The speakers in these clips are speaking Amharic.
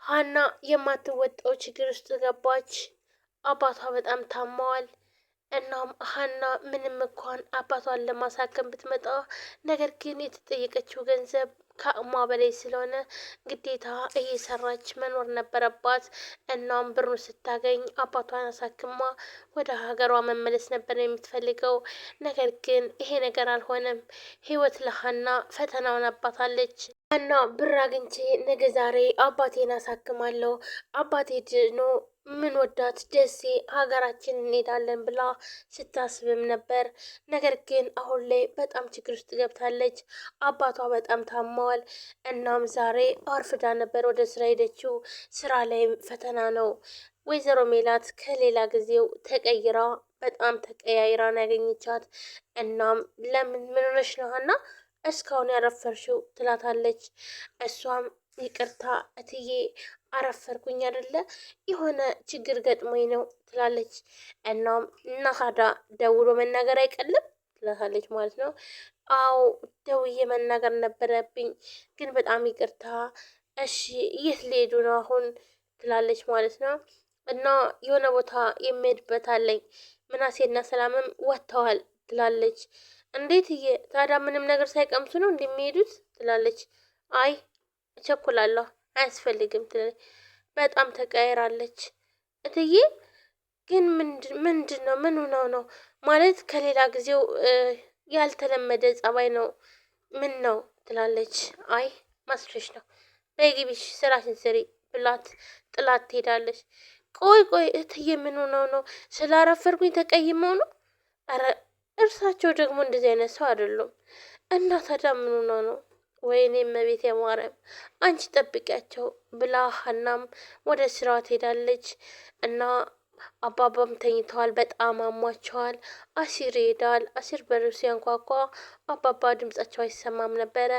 ሀና የማትወጣው ችግር ውስጥ ገባች። አባቷ በጣም ታመዋል። እናም ሀና ምንም እንኳን አባቷን ለማሳከም ብትመጣ ነገር ግን የተጠየቀችው ገንዘብ ከአቅሟ በላይ ስለሆነ ግዴታ እየሰራች መኖር ነበረባት። እናም ብሩን ስታገኝ አባቷን አሳክማ ወደ ሀገሯ መመለስ ነበር የምትፈልገው። ነገር ግን ይሄ ነገር አልሆነም። ህይወት ለሀና ፈተና ሆናባታለች። ሀና ብር አግኝቼ ነገ ዛሬ አባቴን አሳክማለሁ፣ አባቴ ድኖ ምን ወዳት ደሴ ሀገራችን እንሄዳለን ብላ ስታስብም ነበር። ነገር ግን አሁን ላይ በጣም ችግር ውስጥ ገብታለች። አባቷ በጣም ታመዋል። እናም ዛሬ አርፍዳ ነበር ወደ ስራ ሄደችው። ስራ ላይም ፈተና ነው። ወይዘሮ ሜላት ከሌላ ጊዜው ተቀይራ በጣም ተቀያይራ ነው ያገኘቻት። እናም ለምን ምን ሆነሽ ነው ሀና እስካሁን ያረፈርሽው ትላታለች። እሷም ይቅርታ እትዬ አረፈርኩኝ አይደለ የሆነ ችግር ገጥሞኝ ነው ትላለች። እናም እና ታዲያ ደውሎ መናገር አይቀልም ትላታለች ማለት ነው። አዎ ደውዬ መናገር ነበረብኝ ግን በጣም ይቅርታ። እሺ የት ሊሄዱ ነው አሁን ትላለች ማለት ነው። እና የሆነ ቦታ የሚሄድበት አለኝ ምናሴና ሰላምም ወጥተዋል ትላለች። እንዴትዬ ታዲያ ምንም ነገር ሳይቀምሱ ነው እንደሚሄዱት ትላለች። አይ እቸኩላለሁ አያስፈልግም ትላለች። በጣም ተቀያይራለች። እትዬ ግን ምንድን ነው ምን ሆነው ነው ማለት ከሌላ ጊዜው ያልተለመደ ጸባይ ነው። ምን ነው ትላለች። አይ ማስረሽ ነው በይ ግቢሽ ስራሽን ስሪ ብላት ጥላት ትሄዳለች። ቆይ ቆይ እትዬ ምን ሆነው ነው ስላረፈርኩኝ ተቀይመው ነው? አረ እርሳቸው ደግሞ እንደዚህ አይነት ሰው አይደሉም። እና ታዲያ ምን ሆነው ነው? ወይኔ እመቤቴ ማርያም አንቺ ጠብቂያቸው ብላ ሀናም ወደ ስራዋ ትሄዳለች። እና አባባም ተኝተዋል፣ በጣም አሟቸዋል። አሲር ይሄዳል። አሲር በር ሲያንኳኳ አባባ ድምጻቸው አይሰማም ነበረ።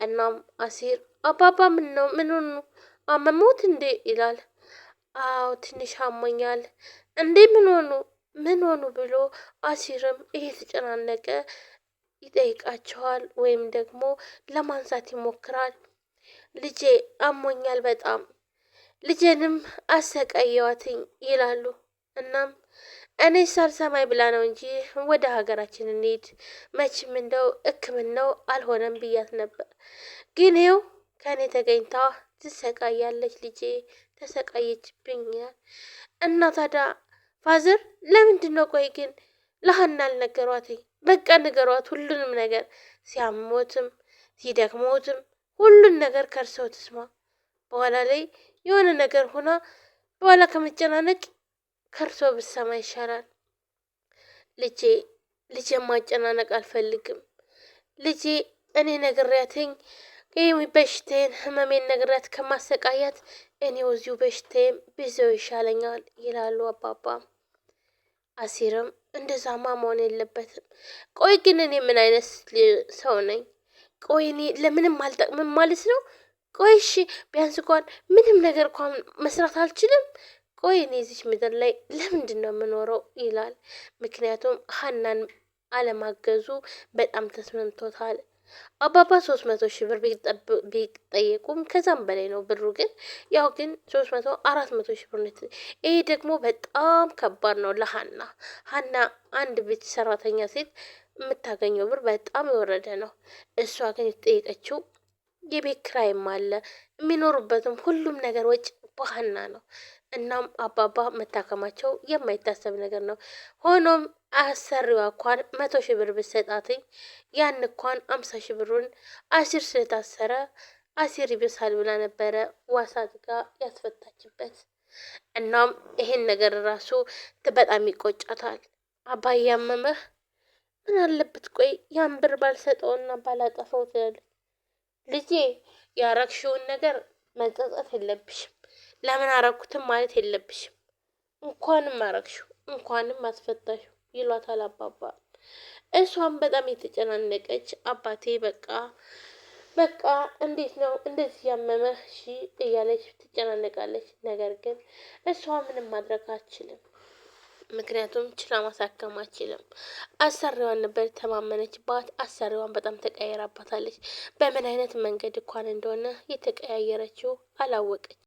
እናም አሲር አባባ ምን ነው ምን ሆኑ አመሞት እንዴ ይላል። አዎ ትንሽ አሞኛል። እንዴ ምን ሆኑ ብሎ አሲርም እየተጨናነቀ ይጠይቃቸዋል ወይም ደግሞ ለማንሳት ይሞክራል። ልጄ አሞኛል በጣም ልጄንም አሰቃየዋትኝ ይላሉ። እናም እኔ ሳልሰማኝ ብላ ነው እንጂ ወደ ሀገራችን እንሂድ መቼም እንደው ሕክምናው አልሆነም ብያት ነበር። ግን ይኸው ከእኔ ተገኝታ ትሰቃያለች ልጄ ተሰቃየችብኝ። እና ታዲያ ፋዘር ለምንድን ነው ቆይ ግን ለሀና አልነገሯትኝ? በቃ ንገሯት ሁሉንም ነገር ሲያሞትም ሲደክሞትም ሁሉን ነገር ከርሰው ትስማ። በኋላ ላይ የሆነ ነገር ሆና በኋላ ከመጨናነቅ ከርሶ ብሰማ ይሻላል። ልጄ ማጨናነቅ አልፈልግም። ልጄ እኔ ነግሬያትኝ ይህ በሽታዬን ህመሜን ነግሬያት ከማሰቃያት እኔው እዚሁ በሽታዬን ብዘው ይሻለኛል ይላሉ አባባ። አሲርም እንደዛማ መሆን የለበትም። ቆይ ግን እኔ ምን አይነት ሰው ነኝ? ቆይ እኔ ለምንም አልጠቅምም ማለት ነው? ቆይ እሺ ቢያንስ እንኳን ምንም ነገር እንኳን መስራት አልችልም? ቆይ እኔ እዚች ምድር ላይ ለምንድን ነው የምኖረው? ይላል። ምክንያቱም ሀናን አለማገዙ በጣም ተስማምቶታል። አባባ 300,000 ብር ቢጠየቁም ከዛም በላይ ነው ብሩ። ግን ያው ግን 400,000 ብር ነው። ይሄ ደግሞ በጣም ከባድ ነው ለሀና። ሀና አንድ ቤት ሰራተኛ ሴት የምታገኘው ብር በጣም የወረደ ነው። እሷ ግን የተጠየቀችው የቤት ኪራይም አለ የሚኖሩበትም ሁሉም ነገር ወጪ በሀና ነው። እናም አባባ መታከማቸው የማይታሰብ ነገር ነው። ሆኖም አሰሪዋ እንኳን 100,000 ብር ብትሰጣትኝ ያን እንኳን 50,000 ብሩን አሲር ስለታሰረ አሲር ይብሳል ብላ ነበረ ዋሳት ጋር ያስፈታችበት። እናም ይሄን ነገር ራሱ በጣም ይቆጫታል። አባዬ አመመህ? ምን አለበት ቆይ ያን ብር ባልሰጠውና ባላጠፋው ትላለች። ልጄ ያረግሽውን ነገር መጸጸት የለብሽም። ለምን አረኩትም ማለት የለብሽም። እንኳንም አረግሽው እንኳንም አስፈታሽው ይሏታል አባባ። እሷም በጣም የተጨናነቀች አባቴ በቃ እንዴት ነው እንደዚህ ያመመህ እሺ እያለች ትጨናነቃለች። ነገር ግን እሷ ምንም ማድረግ አትችልም። ምክንያቱም ችላ ማሳከም አትችልም። አሰሪዋን ነበር ተማመነችባት። አሰሪዋን በጣም ተቀያይራባታለች። በምን አይነት መንገድ እንኳን እንደሆነ የተቀያየረችው አላወቀች።